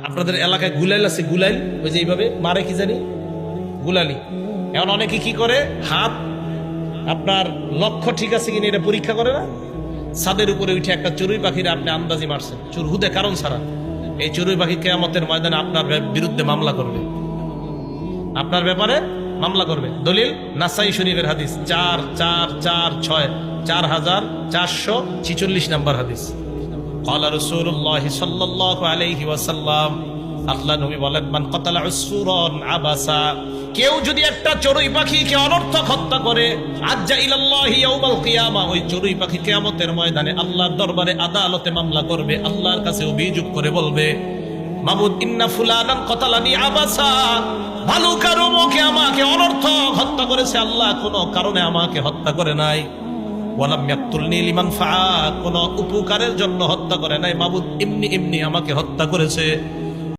আপনাদের এলাকায় গুলাইল আছে, গুলাইল, ওই যে এইভাবে মারে কি জানি, গুলালি। এখন অনেকে কি করে, হাত আপনার লক্ষ্য ঠিক আছে কিনা এটা পরীক্ষা করে না, ছাদের উপরে উঠে একটা চড়ুই পাখির আপনি আন্দাজি মারছেন চুরহুদে কারণ ছাড়া, এই চড়ুই পাখি কিয়ামতের ময়দানে আপনার বিরুদ্ধে মামলা করবে, আপনার ব্যাপারে মামলা করবে। দলিল নাসাই শরীফের হাদিস 4446, 4446 নম্বর হাদিস। ক্বালা রাসূলুল্লাহ সাল্লাল্লাহু আলাইহি ওয়াসাল্লাম, আল্লাহ নবী বলেন, মান কাতালা উসফুরান আবাসা, কেউ যদি একটা চড়ুই পাখিকে অনর্থক হত্যা করে, আজ্জা ইলাল্লাহি ইয়াউমাল কিয়ামা, ওই চড়ুই পাখি কিয়ামতের ময়দানে আল্লাহর দরবারে আদালতে মামলা করবে, আল্লাহর কাছে অভিযোগ করে বলবে, মাবুদ ইন্না ফুলানান কাতালানি আবাসা, ভালুকার অমুকে আমাকে অনর্থক হত্যা করেছে, আল্লাহ কোনো কারণে আমাকে হত্যা করে নাই। ওয়ালাম ইয়াকতুলনি লিমানফা, কোনো উপকারের জন্য হত্যা করে নাই, মাবুদ এমনি এমনি আমাকে হত্যা করেছে।